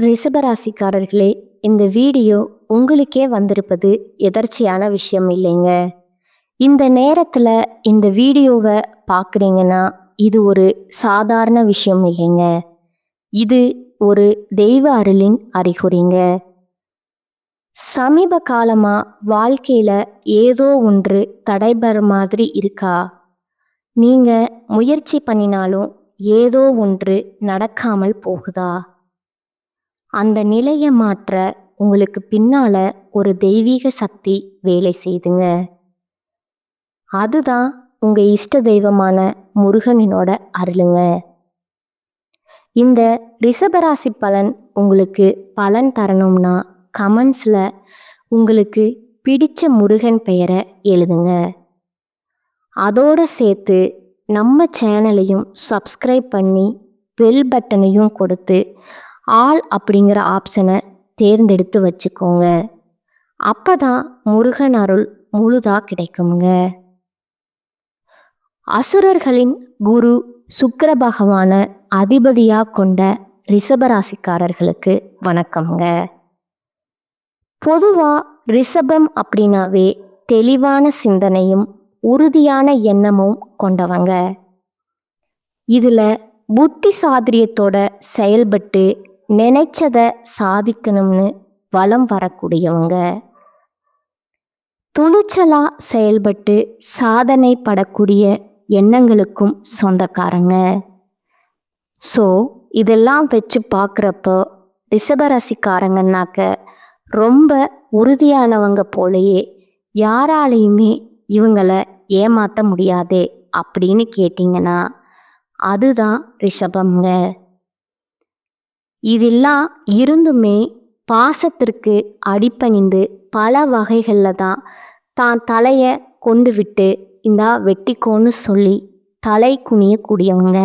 ரிஷபராசிக்காரர்களே, இந்த வீடியோ உங்களுக்கே வந்திருப்பது எதர்ச்சியான விஷயம் இல்லைங்க. இந்த நேரத்தில் இந்த வீடியோவை பார்க்குறீங்கன்னா இது ஒரு சாதாரண விஷயம் இல்லைங்க. இது ஒரு தெய்வ அருளின் அறிகுறிங்க. சமீப காலமாக வாழ்க்கையில் ஏதோ ஒன்று தடைபெற மாதிரி இருக்கா? நீங்கள் முயற்சி பண்ணினாலும் ஏதோ ஒன்று நடக்காமல் போகுதா? அந்த நிலையை மாற்ற உங்களுக்கு பின்னால ஒரு தெய்வீக சக்தி வேலை செய்துங்க. அதுதான் உங்க இஷ்ட தெய்வமான முருகனினோட அருளுங்க. இந்த ரிஷபராசி பலன் உங்களுக்கு பலன் தரணும்னா கமெண்ட்ஸ்ல உங்களுக்கு பிடிச்ச முருகன் பெயரை எழுதுங்க. அதோட சேர்த்து நம்ம சேனலையும் சப்ஸ்கிரைப் பண்ணி பெல் பட்டனையும் கொடுத்து ஆல் அப்படிங்கிற ஆப்ஷனை தேர்ந்தெடுத்து வச்சுக்கோங்க. அப்போ தான் முருகன் அருள் முழுதாக கிடைக்குங்க. அசுரர்களின் குரு சுக்கிர பகவானை அதிபதியாக கொண்ட ரிஷபராசிக்காரர்களுக்கு வணக்கம்ங்க. பொதுவாக ரிஷபம் அப்படின்னாவே தெளிவான சிந்தனையும் உறுதியான எண்ணமும் கொண்டவங்க. இதில் புத்தி சாதுரியத்தோட செயல்பட்டு நினைச்சதை சாதிக்கணும்னு வலம் வரக்கூடியவங்க. துணிச்சலா செயல்பட்டு சாதனை படக்கூடிய எண்ணங்களுக்கும் சொந்தக்காரங்க. ஸோ இதெல்லாம் வச்சு பார்க்குறப்போ ரிஷபராசிக்காரங்கன்னாக்க ரொம்ப உறுதியானவங்க போலயே யாராலையுமே இவங்களை ஏமாற்ற முடியாதே அப்படின்னு கேட்டிங்கன்னா அதுதான் ரிஷபம்ங்க. இதெல்லாம் இருந்துமே பாசத்திற்கு அடிபணிந்து பல வகைகளில் தான் தலையை கொண்டு விட்டு இந்தா வெட்டிக்கோன்னு சொல்லி தலை குனியக்கூடியவங்க.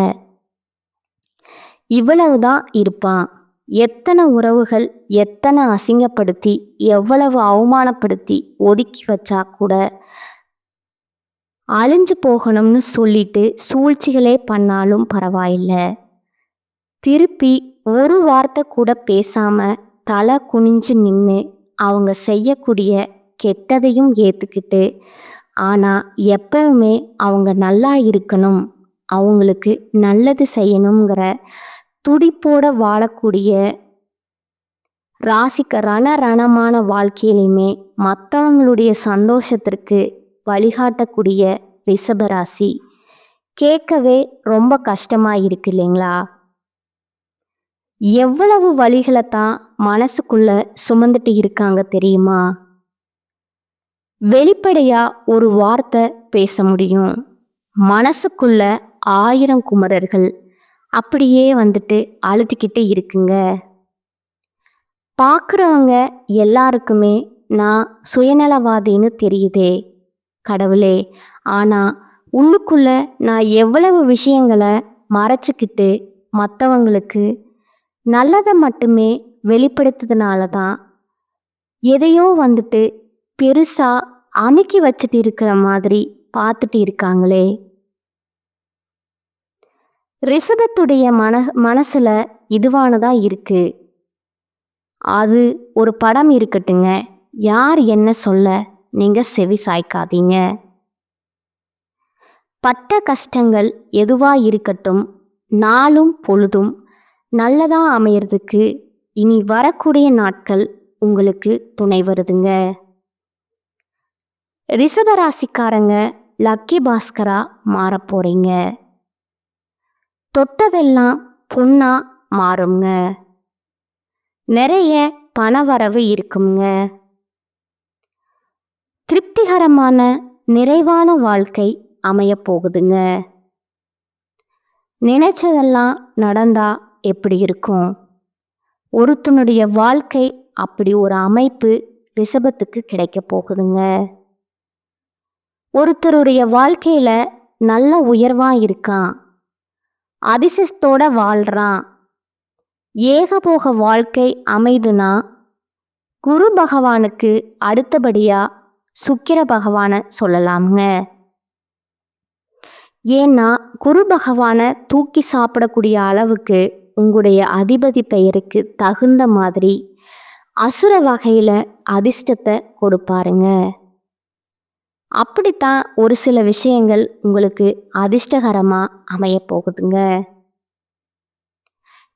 இவ்வளவுதான் இருப்பான். எத்தனை உறவுகள் எத்தனை அசிங்கப்படுத்தி எவ்வளவு அவமானப்படுத்தி ஒதுக்கி வச்சா கூட அழிஞ்சு போகணும்னு சொல்லிட்டு சூழ்ச்சிகளே பண்ணாலும் பரவாயில்லை, திருப்பி ஒரு வார்த்தை கூட பேசாம தலை குனிஞ்சு நின்று அவங்க செய்யக்கூடிய கெட்டதையும் ஏற்றுக்கிட்டு ஆனால் எப்பவுமே அவங்க நல்லா இருக்கணும், அவங்களுக்கு நல்லது செய்யணுங்கிற துடிப்போட வாழக்கூடிய ராசிக்கு ரணமான வாழ்க்கையிலுமே மற்றவங்களுடைய சந்தோஷத்திற்கு வழிகாட்டக்கூடிய ரிஷபராசி கேட்கவே ரொம்ப கஷ்டமாக இருக்கு இல்லைங்களா? எவ்வளவு வழிகளை தான் மனசுக்குள்ள சுமந்துட்டு இருக்காங்க தெரியுமா? வெளிப்படையா ஒரு வார்த்தை பேச முடியும், மனசுக்குள்ள 1000 குமரர்கள் அப்படியே வந்துட்டு அழுத்திக்கிட்டு இருக்குங்க. பார்க்குறவங்க எல்லாருக்குமே நான் சுயநலவாதின்னு தெரியுதே கடவுளே, ஆனால் உள்ளுக்குள்ள நான் எவ்வளவு விஷயங்களை மறைச்சிக்கிட்டு மற்றவங்களுக்கு நல்லதை மட்டுமே வெளிப்படுத்துறதுனால தான் எதையோ வந்துட்டு பெருசாக அமுக்கி வச்சுட்டு இருக்கிற மாதிரி பார்த்துட்டு இருக்காங்களே. ரிஷபத்துடைய மனசில் இதுவானதான் இருக்கு. அது ஒரு படம் இருக்கட்டுங்க, யார் என்ன சொல்ல நீங்கள் செவி சாய்க்காதீங்க. பட்ட கஷ்டங்கள் எதுவாக இருக்கட்டும், நாளும் பொழுதும் நல்லதாக அமையறதுக்கு இனி வரக்கூடிய நாட்கள் உங்களுக்கு துணை வருதுங்க. ரிஷபராசிக்காரங்க லக்கி பாஸ்கரா மாறப்போறீங்க. தொட்டதெல்லாம் பொண்ணா மாறுங்க. நிறைய பணவரவு இருக்குங்க. திருப்திகரமான நிறைவான வாழ்க்கை அமைய போகுதுங்க. நினைச்சதெல்லாம் நடந்தா எப்படி இருக்கும்? ஒருத்தனுடைய வாழ்க்கை அப்படி ஒரு அமைப்பு ரிஷபத்துக்கு கிடைக்க போகுதுங்க. ஒருத்தருடைய வாழ்க்கையில நல்ல உயர்வா இருக்கான், அதிர்ஷ்டத்தோட வாழ்றான், ஏகபோக வாழ்க்கை அமைதுனா குரு பகவானுக்கு அடுத்தபடியா சுக்கிர பகவானை சொல்லலாமுங்க. ஏன்னா குரு பகவானை தூக்கி சாப்பிடக்கூடிய அளவுக்கு உங்களுடைய அதிபதி பெயருக்கு தகுந்த மாதிரி அசுர வகையில் அதிர்ஷ்டத்தை கொடுப்பாருங்க. அப்படித்தான் ஒரு சில விஷயங்கள் உங்களுக்கு அதிர்ஷ்டகரமாக அமைய போகுதுங்க.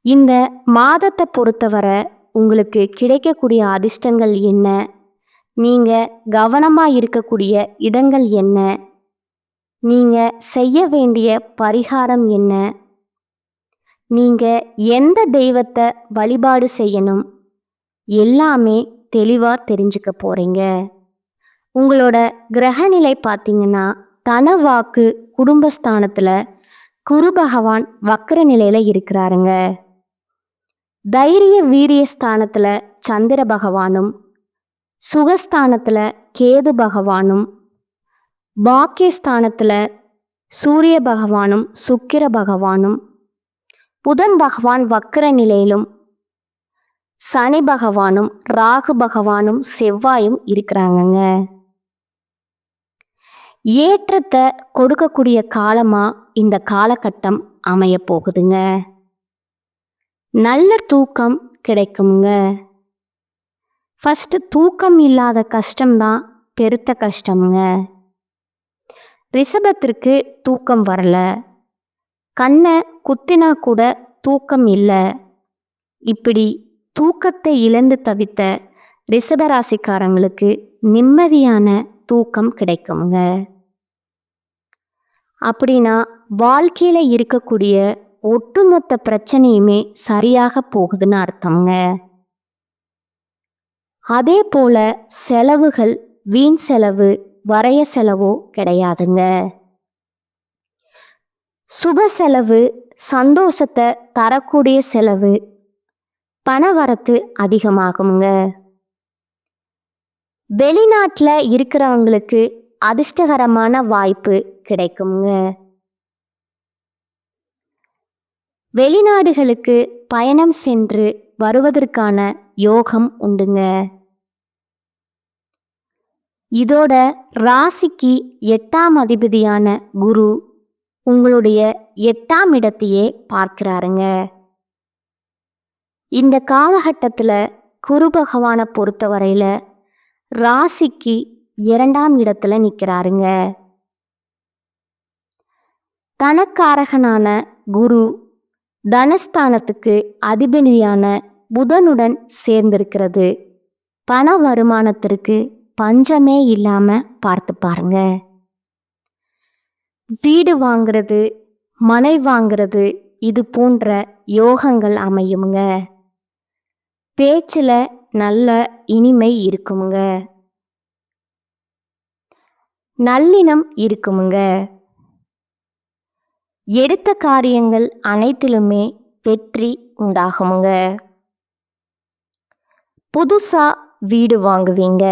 இந்த மாதத்தை பொறுத்தவரை உங்களுக்கு கிடைக்கக்கூடிய அதிர்ஷ்டங்கள் என்ன, நீங்கள் கவனமாக இருக்கக்கூடிய இடங்கள் என்ன, நீங்கள் செய்ய வேண்டிய பரிகாரம் என்ன, நீங்கள் எந்த தெய்வத்தை வழிபாடு செய்யணும், எல்லாமே தெளிவாக தெரிஞ்சுக்க போகிறீங்க. உங்களோட கிரகநிலை பார்த்தீங்கன்னா தனவாக்கு குடும்பஸ்தானத்தில் குரு பகவான் வக்ர நிலையில் இருக்கிறாருங்க. தைரிய வீரியஸ்தானத்தில் சந்திர பகவானும், சுகஸ்தானத்தில் கேது பகவானும், பாக்கியஸ்தானத்தில் சூரிய பகவானும் சுக்கிர பகவானும், புதன் பகவான் வக்ர நிலையிலும் சனி பகவானும் ராகு பகவானும் செவ்வாயும் இருக்கிறாங்கங்க. ஏற்றத்தை கொடுக்கக்கூடிய காலமாக இந்த காலகட்டம் அமைய போகுதுங்க. நல்ல தூக்கம் கிடைக்குங்க. ஃபஸ்ட்டு தூக்கம் இல்லாத கஷ்டம்தான் பெருத்த கஷ்டமுங்க. ரிஷபத்திற்கு தூக்கம் வரல, கண்ணை குத்தினா கூட தூக்கம் இல்லை, இப்படி தூக்கத்தை இழந்து தவித்த ரிஷபராசிக்காரங்களுக்கு நிம்மதியான தூக்கம் கிடைக்குங்க. அப்படின்னா வாழ்க்கையில் இருக்கக்கூடிய ஒட்டுமொத்த பிரச்சனையுமே சரியாக போகுதுன்னு அர்த்தம்ங்க. அதே போல செலவுகள் வீண் செலவு வரைய செலவோ கிடையாதுங்க. சுப செலவு, சந்தோஷத்தை தரக்கூடிய செலவு, பணவரத்து அதிகமாகுங்க. வெளிநாட்டில் இருக்கிறவங்களுக்கு அதிர்ஷ்டகரமான வாய்ப்பு கிடைக்குங்க. வெளிநாடுகளுக்கு பயணம் சென்று வருவதற்கான யோகம் உண்டுங்க. இதோட ராசிக்கு 8ஆம் அதிபதியான குரு உங்களுடைய 8ஆம் இடத்தையே பார்க்கிறாருங்க. இந்த காலகட்டத்தில் குரு பகவானை பொறுத்தவரையில் ராசிக்கு 2ஆம் இடத்துல நிற்கிறாருங்க. தனக்காரகனான குரு தனஸ்தானத்துக்கு அதிபதியான புதனுடன் சேர்ந்திருக்கிறது பண வருமானத்திற்கு பஞ்சமே இல்லாமல் பார்த்து பாருங்க. வீடு வாங்கிறது, மனை வாங்கிறது, இது போன்ற யோகங்கள் அமையுங்க. பேச்சில் நல்ல இனிமை இருக்குமுங்க, நல்லினம் இருக்குமுங்க. எடுத்த காரியங்கள் அனைத்திலுமே வெற்றி உண்டாகுமுங்க. புதுசா வீடு வாங்குவீங்க,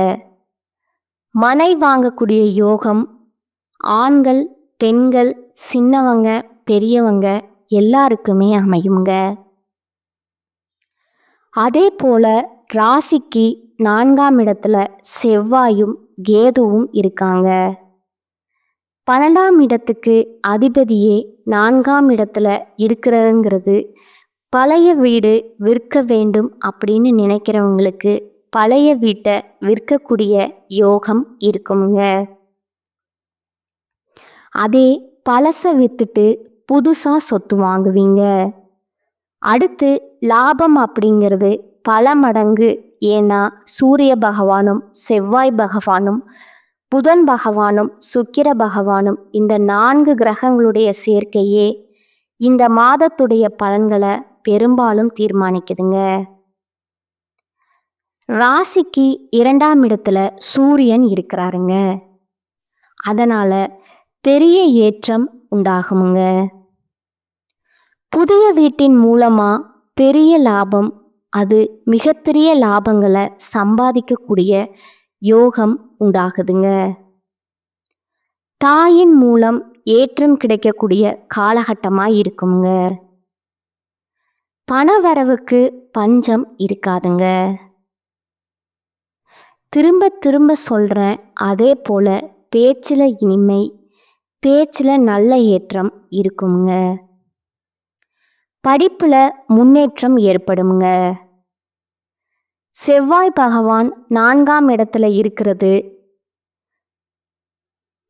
மனை வாங்கக்கூடிய யோகம் ஆண்கள் பெண்கள் சின்னவங்க பெரியவங்க எல்லாருக்குமே அமையுங்க. அதே போல ராசிக்கு 4ஆம் இடத்துல செவ்வாயும் கேதுவும் இருக்காங்க. 12ஆம் இடத்துக்கு அதிபதியே 4ஆம் இடத்துல இருக்கிறதுங்கிறது பழைய வீடு விற்க வேண்டும் அப்படின்னு நினைக்கிறவங்களுக்கு பழைய வீட்டை விற்கக்கூடிய யோகம் இருக்குங்க. அதே பழசை விற்றுட்டு புதுசாக சொத்து வாங்குவீங்க. அடுத்து லாபம் அப்படிங்கிறது பல மடங்கு. ஏன்னா சூரிய பகவானும் செவ்வாய் பகவானும் புதன் பகவானும் சுக்கிர பகவானும் இந்த 4 கிரகங்களுடைய சேர்க்கையே இந்த மாதத்துடைய பலன்களை பெரும்பாலும் தீர்மானிக்குதுங்க. ராசிக்கு 2ஆம் இடத்துல சூரியன் இருக்கிறாருங்க. அதனால பெரிய ஏற்றம் உண்டாகுமுங்க. புதிய வீட்டின் மூலமா பெரிய லாபம், அது மிகப்பெரிய லாபங்களை சம்பாதிக்கக்கூடிய யோகம் உண்டாகுதுங்க. தாயின் மூலம் ஏற்றம் கிடைக்கக்கூடிய காலகட்டமாக இருக்குங்க. பணவரவுக்கு பஞ்சம் இருக்காதுங்க. திரும்ப திரும்ப சொல்கிறேன், அதே போல் பேச்சில் இனிமை, பேச்சில் நல்ல ஏற்றம் இருக்குங்க. படிப்புல முன்னேற்றம் ஏற்படுங்க. செவ்வாய் பகவான் 4ஆம் இடத்துல இருக்கிறது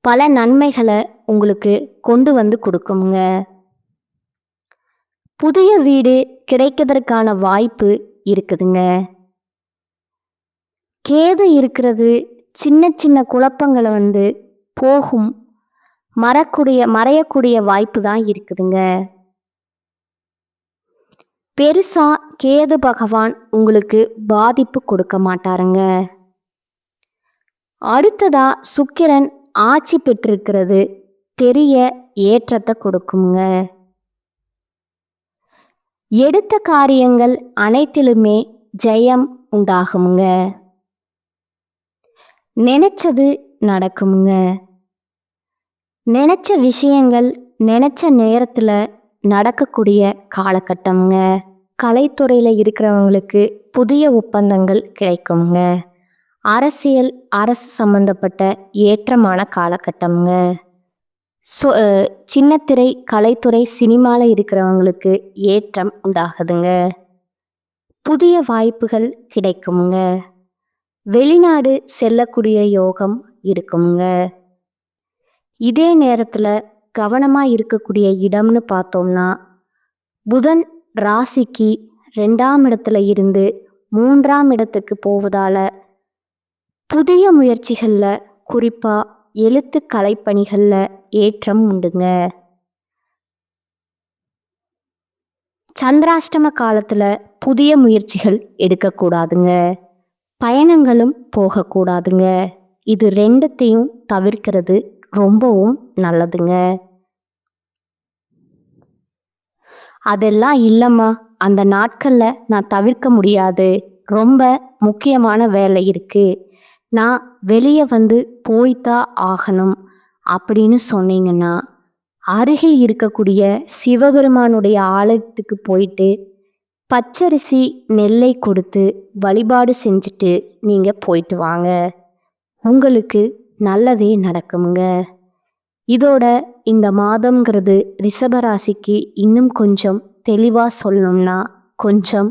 பல நன்மைகளை உங்களுக்கு கொண்டு வந்து கொடுக்குங்க. புதிய வீடு கிடைக்கிறதுக்கான வாய்ப்பு இருக்குதுங்க. கேது இருக்கிறது சின்ன சின்ன குழப்பங்களை போகும் மறையக்கூடிய வாய்ப்பு தான் இருக்குதுங்க. பெருசா கேது பகவான் உங்களுக்கு பாதிப்பு கொடுக்க மாட்டாருங்க. அடுத்ததா சுக்கிரன் ஆட்சி பெற்றிருக்கிறது பெரிய ஏற்றத்தை கொடுக்குங்க. எடுத்த காரியங்கள் அனைத்திலுமே ஜெயம் உண்டாகுங்க. நினைச்சது நடக்குங்க. நினைச்ச விஷயங்கள் நினைச்ச நேரத்துல நடக்கக்கூடிய காலகட்டம்ங்க. கலைத்துறையில இருக்கிறவங்களுக்கு புதிய ஒப்பந்தங்கள் கிடைக்குங்க. அரசு சம்பந்தப்பட்ட ஏற்றமான காலகட்டம்ங்க. சின்னத்திரை கலைத்துறை சினிமாவில் இருக்கிறவங்களுக்கு ஏற்றம் உண்டாகுதுங்க. புதிய வாய்ப்புகள் கிடைக்குங்க. வெளிநாடு செல்லக்கூடிய யோகம் இருக்குங்க. இதே நேரத்தில் கவனமாக இருக்கக்கூடிய இடம்னு பார்த்தோம்னா புதன் ராசிக்கு 2ஆம் இடத்துல இருந்து 3ஆம் இடத்துக்கு போவதால புதிய முயற்சிகளில் குறிப்பாக எழுத்து கலைப்பணிகளில் ஏற்றம் உண்டுங்க. சந்திராஷ்டம காலத்தில் புதிய முயற்சிகள் எடுக்கக்கூடாதுங்க. பயணங்களும் போகக்கூடாதுங்க. இது 2த்தையும் தவிர்க்கிறது ரொம்பவும் நல்லதுங்க. அதெல்லாம் இல்லைம்மா, அந்த நாட்களில் நான் தவிர்க்க முடியாது, ரொம்ப முக்கியமான வேலை இருக்குது, நான் வெளியே போய்தான் ஆகணும் அப்படின்னு சொன்னீங்கன்னா அருகில் இருக்கக்கூடிய சிவபெருமானுடைய ஆலயத்துக்கு போயிட்டு பச்சரிசி நெல்லை கொடுத்து வழிபாடு செஞ்சுட்டு நீங்கள் போயிட்டு வாங்க. உங்களுக்கு நல்லதே நடக்குங்க. இதோட இந்த மாதம்ங்கிறது ரிஷபராசிக்கு இன்னும் கொஞ்சம் தெளிவாக சொல்லணும்னா கொஞ்சம்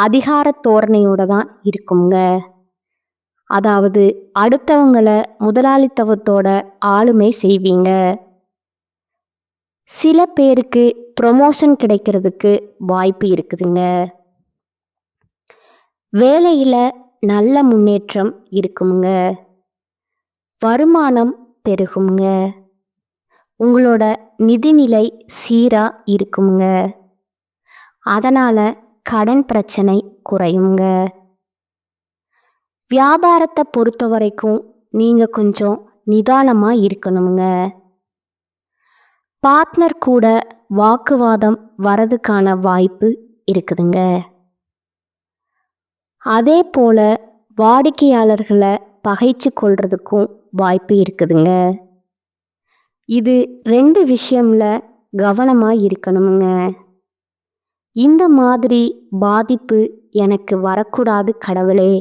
அதிகார தோரணையோட தான் இருக்குங்க. அதாவது அடுத்தவங்களை முதலாளித்துவத்தோட ஆளுமை செய்வீங்க. சில பேருக்கு ப்ரொமோஷன் கிடைக்கிறதுக்கு வாய்ப்பு இருக்குதுங்க. வேலையில் நல்ல முன்னேற்றம் இருக்குங்க. வருமானம் பெருகுங்க. உங்களோட நிதிநிலை சீராக இருக்குங்க. அதனால் கடன் பிரச்சனை குறையுங்க. வியாபாரத்தை பொறுத்த வரைக்கும் நீங்கள் கொஞ்சம் நிதானமாக இருக்கணுங்க. பார்ட்னர் கூட வாக்குவாதம் வரதுக்கான வாய்ப்பு இருக்குதுங்க. அதே போல் வாடிக்கையாளர்களை பகைச்சு கொள்றதுக்கும் வாய்ப்பு இருக்குதுங்க. இது 2 விஷயம்ல கவனமாக இருக்கணுங்க. இந்த மாதிரி பாதிப்பு எனக்கு வரக்கூடாது கடவுளே,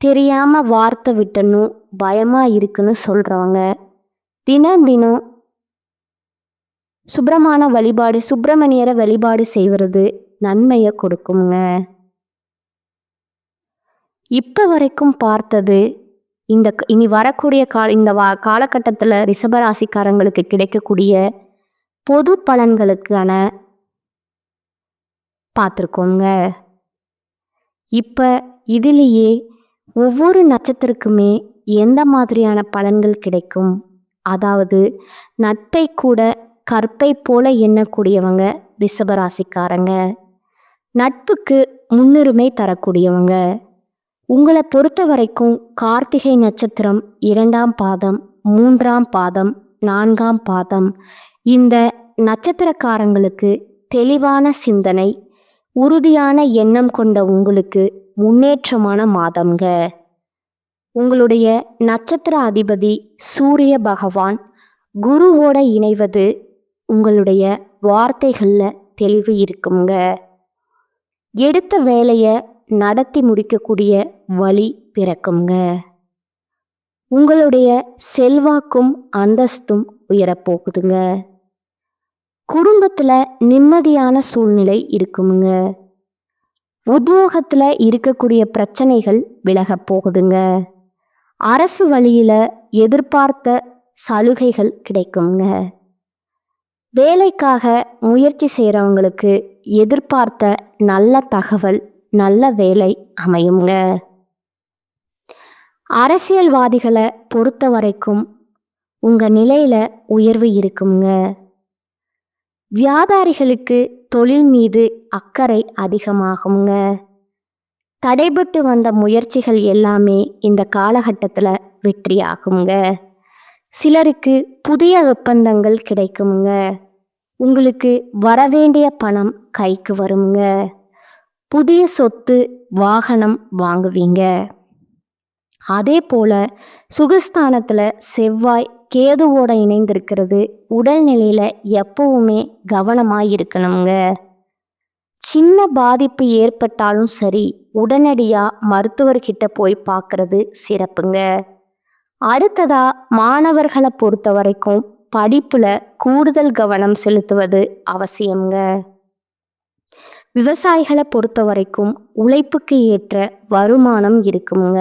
தெரியாமல் வார்த்தை விட்டணும், பயமாக இருக்குன்னு சொல்கிறவங்க தினம் சுப்பிரமணியரை வழிபாடு செய்வது நன்மையை கொடுக்குங்க. இப்போ வரைக்கும் பார்த்தது இனி வரக்கூடிய காலகட்டத்தில் ரிஷபராசிக்காரங்களுக்கு கிடைக்கக்கூடிய பொது பலன்களுக்கான பார்த்துருக்கோங்க. இப்போ இதிலேயே ஒவ்வொரு நட்சத்திரக்குமே எந்த மாதிரியான பலன்கள் கிடைக்கும், அதாவது நட்பை கூட கற்பை போல எண்ணக்கூடியவங்க ரிஷபராசிக்காரங்க. நட்புக்கு முன்னுரிமை தரக்கூடியவங்க. உங்களை பொறுத்த வரைக்கும் கார்த்திகை நட்சத்திரம் 2ஆம் பாதம், 3ஆம் பாதம், 4ஆம் பாதம் இந்த நட்சத்திரக்காரங்களுக்கு தெளிவான சிந்தனை, உறுதியான எண்ணம் கொண்ட உங்களுக்கு முன்னேற்றமான மாதம்ங்க. உங்களுடைய நட்சத்திர அதிபதி சூரிய பகவான் குருவோட இணைவது உங்களுடைய வார்த்தைகளில் தெளிவு இருக்குங்க. எடுத்த வேலையை நடத்தி முடிக்கக்கூடிய வழி பிறக்குங்க. உங்களுடைய செல்வாக்கும் அந்தஸ்தும் உயரப்போகுதுங்க. குடும்பத்துல நிம்மதியான சூழ்நிலை இருக்குமுங்க. உத்தியோகத்துல இருக்கக்கூடிய பிரச்சனைகள் விலக போகுதுங்க. அரசு வழியில எதிர்பார்த்த சலுகைகள் கிடைக்குங்க. வேலைக்காக முயற்சி செய்கிறவங்களுக்கு எதிர்பார்த்த நல்ல தகவல், நல்ல வேலை அமையுங்க. அரசியல்வாதிகளை பொறுத்த வரைக்கும் உங்க நிலையில உயர்வு இருக்குங்க. வியாபாரிகளுக்கு தொழில் மீது அக்கறை அதிகமாகுங்க. தடைபட்டு வந்த முயற்சிகள் எல்லாமே இந்த காலகட்டத்தில் வெற்றியாகுங்க. சிலருக்கு புதிய ஒப்பந்தங்கள் கிடைக்குங்க. உங்களுக்கு வரவேண்டிய பணம் கைக்கு வருங்க. புதிய சொத்து, வாகனம் வாங்குவீங்க. அதே போல சுகஸ்தானத்தில் செவ்வாய் கேதுவோட இணைந்திருக்கிறது உடல்நிலையில எப்பவுமே கவனமாக இருக்கணுங்க. சின்ன பாதிப்பு ஏற்பட்டாலும் சரி, உடனடியாக மருத்துவர்கிட்ட போய் பார்க்கறது சிறப்புங்க. அடுத்ததா மாணவர்களை பொறுத்த வரைக்கும் படிப்புல கூடுதல் கவனம் செலுத்துவது அவசியம்ங்க. விவசாயிகளை பொறுத்த வரைக்கும் உழைப்புக்கு ஏற்ற வருமானம் இருக்குங்க.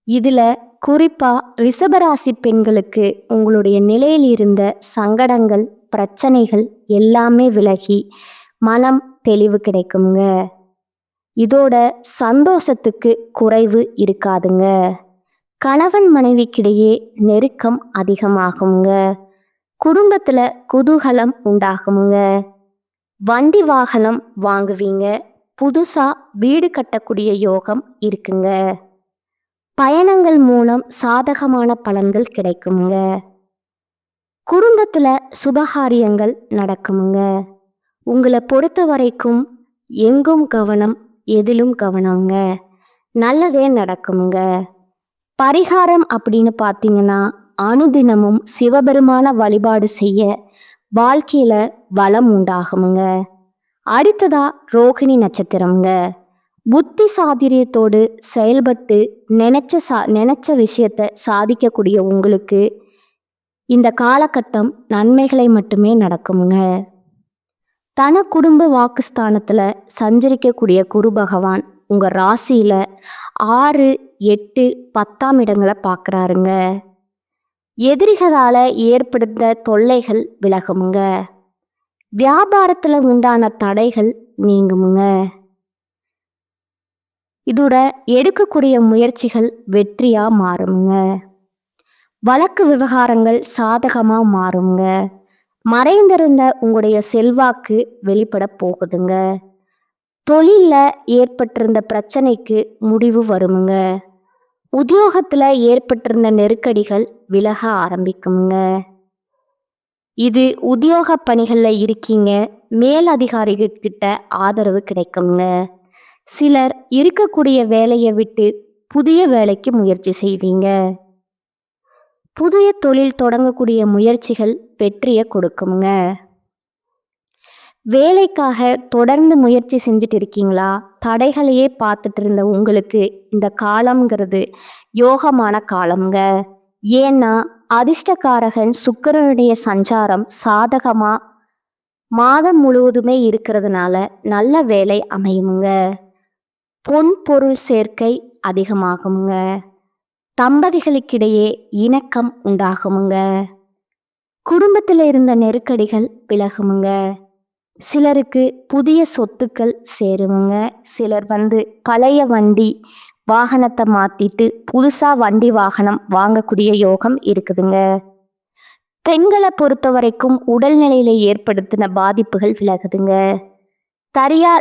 இதுல குறிப்பா ரிஷபராசி பெண்களுக்கு உங்களுடைய நிலையில் இருந்த சங்கடங்கள், பிரச்சனைகள் எல்லாமே விலகி மனம் தெளிவு கிடைக்குங்க. இதோட சந்தோஷத்துக்கு குறைவு இருக்காதுங்க. கணவன் மனைவிக்கிடையே நெருக்கம் அதிகமாகுங்க. குடும்பத்துல குதூகலம் உண்டாகுங்க. வண்டி வாகனம் வாங்குவீங்க. புதுசா வீடு கட்டக்கூடிய யோகம் இருக்குங்க. பயணங்கள் மூலம் சாதகமான பலன்கள் கிடைக்குங்க. குடும்பத்துல சுபகாரியங்கள் நடக்குங்க. உங்களை பொறுத்த வரைக்கும் எங்கும் கவனம், எதிலும் கவனங்க. நல்லதே நடக்குங்க. பரிகாரம் அப்படின்னு பார்த்தீங்கன்னா, அனுதினமும் சிவபெருமான வழிபாடு செய்ய வாழ்க்கையில வளம் உண்டாகுங்க. அடுத்ததா ரோகிணி நட்சத்திரம்ங்க. புத்தி சாதுரியத்தோடு செயல்பட்டு நினைச்ச விஷயத்தை சாதிக்கக்கூடிய உங்களுக்கு இந்த காலகட்டம் நன்மைகளை மட்டுமே நடக்குங்க. தன குடும்ப வாக்குஸ்தானத்துல சஞ்சரிக்கக்கூடிய குரு பகவான் உங்க ராசியில 6, 8, 10ஆம் இடங்களை பார்க்குறாருங்க. எதிரிகளால ஏற்படுத்த தொல்லைகள் விலகுமுங்க. வியாபாரத்துல உண்டான தடைகள் நீங்குமுங்க. இதோட எடுக்கக்கூடிய முயற்சிகள் வெற்றியா மாறுங்க. வழக்கு விவகாரங்கள் சாதகமா மாறுங்க. மறைந்திருந்த உங்களுடைய செல்வாக்கு வெளிப்பட போகுதுங்க. தொழில்ல ஏற்பட்டிருந்த பிரச்சனைக்கு முடிவு வருமுங்க. உத்தியோகத்துல ஏற்பட்டிருந்த நெருக்கடிகள் விலக ஆரம்பிக்குங்க. இது உத்தியோக பணிகள்ல இருக்கீங்க, மேல் அதிகாரிகிட்ட ஆதரவு கிடைக்குங்க. சிலர் இருக்கக்கூடிய வேலையை விட்டு புதிய வேலைக்கு முயற்சி செய்வீங்க. புதிய தொழில் தொடங்கக்கூடிய முயற்சிகள் வெற்றியை கொடுக்குங்க. வேலைக்காக தொடர்ந்து முயற்சி செஞ்சுட்டு இருக்கீங்களா? தடைகளையே பார்த்துட்டு இருந்த உங்களுக்கு இந்த காலம்ங்கிறது யோகமான காலம்ங்க. ஏன்னா அதிர்ஷ்டக்காரகன் சுக்கிரனுடைய சஞ்சாரம் சாதகமா மாதம் முழுவதுமே இருக்கிறதுனால நல்ல வேலை அமையுங்க. பொன் பொருள் சேர்க்கை அதிகமாகுங்க. தம்பதிகளுக்கிடையே இணக்கம் உண்டாகுமுங்க. குடும்பத்தில் இருந்த நெருக்கடிகள் விலகுமுங்க. சிலருக்கு புதிய சொத்துக்கள் சேருமுங்க. சிலர் பழைய வண்டி வாகனத்தை மாத்திட்டு புதுசா வண்டி வாகனம் வாங்கக்கூடிய யோகம் இருக்குதுங்க. பெண்களை பொறுத்த வரைக்கும் உடல்நிலையில ஏற்படுத்தின பாதிப்புகள் விலகுதுங்க.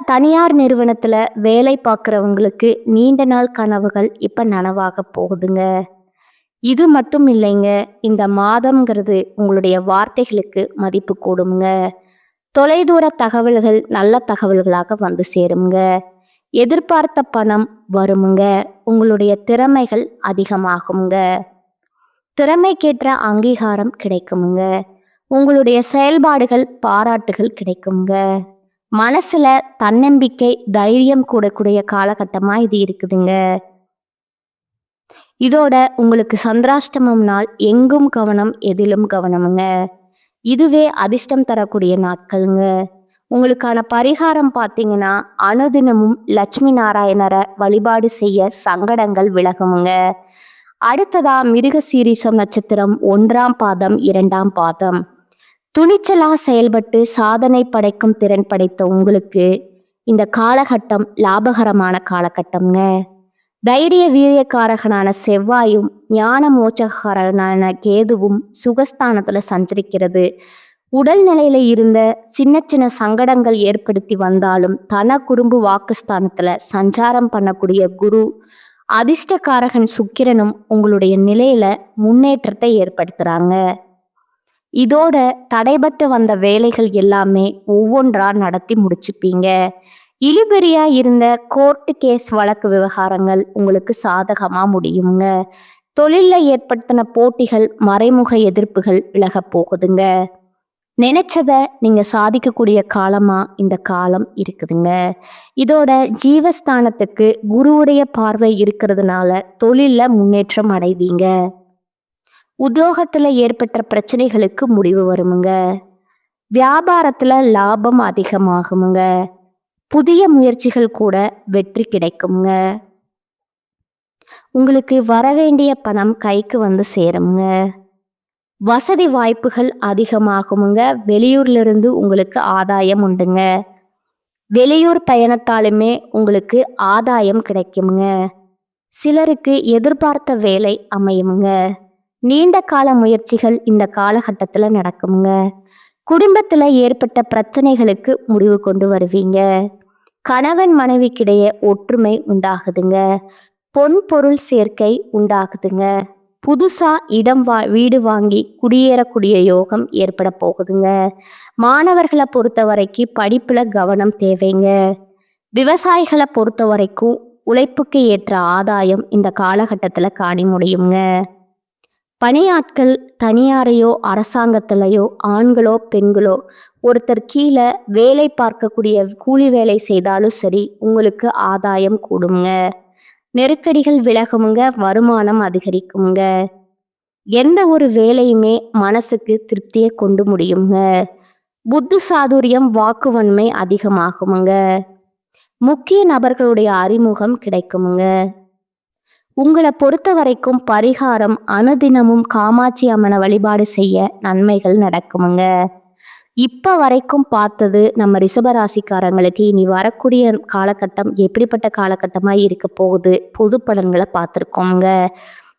தனியார் நிறுவனத்துல வேலை பார்க்குறவங்களுக்கு நீண்ட நாள் கனவுகள் இப்ப நனவாக போகுதுங்க. இது மட்டும் இல்லைங்க, இந்த மாதம்ங்கிறது உங்களுடைய வார்த்தைகளுக்கு மதிப்பு கூடுங்க. தொலைதூர தகவல்கள் நல்ல தகவல்களாக வந்து சேருங்க. எதிர்பார்த்த பணம் வருமுங்க. உங்களுடைய திறமைகள் அதிகமாகுங்க. திறமைக்கேற்ற அங்கீகாரம் கிடைக்குமுங்க. உங்களுடைய செயல்பாடுகள் பாராட்டுகள் கிடைக்குங்க. மனசுல தன்னம்பிக்கை, தைரியம் கூடக்கூடிய காலகட்டமா இது இருக்குதுங்க. இதோட உங்களுக்கு சந்திராஷ்டமம் நாள் எங்கும் கவனம், எதிலும் கவனமுங்க. இதுவே அதிர்ஷ்டம் தரக்கூடிய நாட்களுங்க. உங்களுக்கான பரிகாரம் பார்த்தீங்கன்னா, அனுதினமும் லட்சுமி நாராயணரை வழிபாடு செய்ய சங்கடங்கள் விலகுமுங்க. அடுத்ததா மிருகசீரிஷம் நட்சத்திரம் 1ஆம் பாதம் 2ஆம் பாதம். துணிச்சலா செயல்பட்டு சாதனை படைக்கும் திறன் படைத்த உங்களுக்கு இந்த காலகட்டம் லாபகரமான காலகட்டம்ங்க. தைரிய வீரியக்காரகனான செவ்வாயும் ஞான மோட்சகாரனான கேதுவும் சுகஸ்தானத்துல சஞ்சரிக்கிறது. உடல் நிலையில இருந்த சின்ன சின்ன சங்கடங்கள் ஏற்படுத்தி வந்தாலும் தன குடும்ப வாக்குஸ்தானத்துல சஞ்சாரம் பண்ணக்கூடிய குரு அதிர்ஷ்டக்காரகன் சுக்கிரனும் உங்களுடைய நிலையில முன்னேற்றத்தை ஏற்படுத்துறாங்க. இதோட தடைபட்டு வந்த வேலைகள் எல்லாமே ஒவ்வொன்றா நடத்தி முடிச்சுப்பீங்க. இழுபறியா இருந்த கோர்ட்டு கேஸ் வழக்கு விவகாரங்கள் உங்களுக்கு சாதகமா முடியுங்க. தொழில்ல ஏற்படுத்தின போட்டிகள் மறைமுக எதிர்ப்புகள் விலக போகுதுங்க. நினைச்சத நீங்க சாதிக்கக்கூடிய காலமா இந்த காலம் இருக்குதுங்க. இதோட ஜீவஸ்தானத்துக்கு குருவுடைய பார்வை இருக்கிறதுனால தொழில்ல முன்னேற்றம் அடைவீங்க. உத்தியோகத்துல ஏற்பட்ட பிரச்சனைகளுக்கு முடிவு வருமுங்க. வியாபாரத்துல லாபம் அதிகமாகுமுங்க. புதிய முயற்சிகள் கூட வெற்றி கிடைக்குங்க. உங்களுக்கு வரவேண்டிய பணம் கைக்கு வந்து சேருங்க. வசதி வாய்ப்புகள் அதிகமாகுமுங்க. வெளியூர்ல இருந்து உங்களுக்கு ஆதாயம் உண்டுங்க. வெளியூர் பயணத்தாலுமே உங்களுக்கு ஆதாயம் கிடைக்குமுங்க. சிலருக்கு எதிர்பார்த்த வேலை அமையுமுங்க. நீண்ட கால முயற்சிகள் இந்த காலகட்டத்துல நடக்குமுங்க. குடும்பத்துல ஏற்பட்ட பிரச்சனைகளுக்கு முடிவு கொண்டு வருவீங்க. கணவன் மனைவிக்கிடையே ஒற்றுமை உண்டாகுதுங்க. பொன் பொருள் சேர்க்கை உண்டாகுதுங்க. புதுசா வீடு வாங்கி குடியேறக்கூடிய யோகம் ஏற்பட போகுதுங்க. மாணவர்களை பொறுத்த வரைக்கும் படிப்புல கவனம் தேவைங்க. விவசாயிகளை பொறுத்த வரைக்கும் உழைப்புக்கு ஏற்ற ஆதாயம் இந்த காலகட்டத்துல காண முடியுங்க. பணியாட்கள் தனியாரையோ அரசாங்கத்திலையோ ஆண்களோ பெண்களோ ஒருத்தர் கீழே வேலை பார்க்கக்கூடிய கூலி வேலை செய்தாலும் சரி உங்களுக்கு ஆதாயம் கூடுங்க. நெருக்கடிகள் விலகுமுங்க. வருமானம் அதிகரிக்குங்க. எந்த ஒரு வேலையுமே மனசுக்கு திருப்தியை கொண்டு முடியுங்க. புத்தி சாதுரியம் வாக்குவன்மை அதிகமாகுமுங்க. முக்கிய நபர்களுடைய அறிமுகம் கிடைக்குமுங்க. உங்களை பொறுத்த வரைக்கும் பரிகாரம் அனுதினமும் காமாட்சி அம்மனை வழிபாடு செய்ய நன்மைகள் நடக்குமுங்க. இப்போ வரைக்கும் பார்த்தது நம்ம ரிஷபராசிக்காரங்களுக்கு இனி வரக்கூடிய காலகட்டம் எப்படிப்பட்ட காலகட்டமாக இருக்க போகுது பொது பலன்களை பார்த்துருக்கோங்க.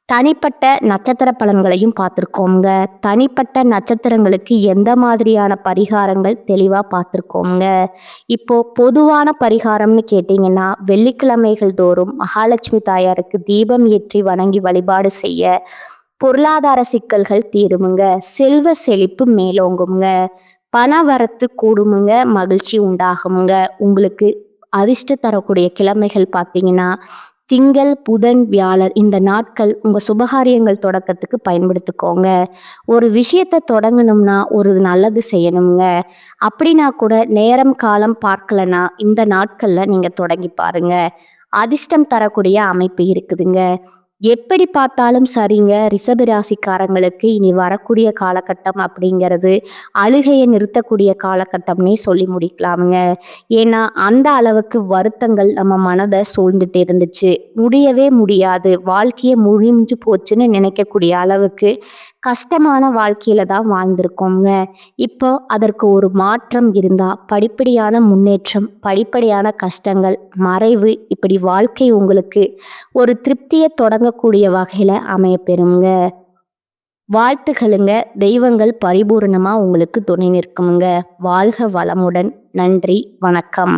தனிப்பட்ட நட்சத்திர பலன்களையும் பார்த்துருக்கோங்க. தனிப்பட்ட நட்சத்திரங்களுக்கு எந்த மாதிரியான பரிகாரங்கள் தெளிவாக பார்த்துருக்கோங்க. இப்போ பொதுவான பரிகாரம்னு கேட்டிங்கன்னா வெள்ளிக்கிழமைகள் தோறும் மகாலட்சுமி தாயாருக்கு தீபம் ஏற்றி வணங்கி வழிபாடு செய்ய பொருளாதார சிக்கல்கள் தீருமுங்க. செல்வ செழிப்பு மேலோங்குங்க. பண வரத்து கூடுமுங்க. மகிழ்ச்சி உண்டாகுமுங்க. உங்களுக்கு அதிர்ஷ்ட தரக்கூடிய கிழமைகள் பார்த்தீங்கன்னா திங்கள் புதன் வியாழன் இந்த நாட்கள் உங்கள் சுபகாரியங்கள் தொடக்கத்துக்கு பயன்படுத்திக்கோங்க. ஒரு விஷயத்தை தொடங்கணும்னா ஒரு நல்லது செய்யணுங்க. அப்படின்னா கூட நேரம் காலம் பார்க்கலனா இந்த நாட்களில் நீங்கள் தொடங்கி பாருங்க. அதிர்ஷ்டம் தரக்கூடிய அமைப்பு இருக்குதுங்க. எப்படி பார்த்தாலும் சரிங்க. ரிஷபராசிக்காரங்களுக்கு இனி வரக்கூடிய காலகட்டம் அப்படிங்கிறது அழுகையை நிறுத்தக்கூடிய காலகட்டம்னே சொல்லி முடிக்கலாமுங்க. ஏன்னா அந்த அளவுக்கு வருத்தங்கள் நம்ம மனதை சூழ்ந்துட்டு இருந்துச்சு. முடியவே முடியாது, வாழ்க்கையை முடிஞ்சு போச்சுன்னு நினைக்கக்கூடிய அளவுக்கு கஷ்டமான வாழ்க்கையில தான் வாழ்ந்திருக்கோங்க. இப்போ அதற்கு ஒரு மாற்றம் இருந்தா படிப்படியான முன்னேற்றம், படிப்படியான கஷ்டங்கள் மறைவு, இப்படி வாழ்க்கை உங்களுக்கு ஒரு திருப்தியை தொடங்கக்கூடிய வகையில அமைய பெறுங்க. வாழ்த்துகளுங்க. தெய்வங்கள் பரிபூரணமா உங்களுக்கு துணை நிற்குமுங்க. வாழ்க வளமுடன். நன்றி, வணக்கம்.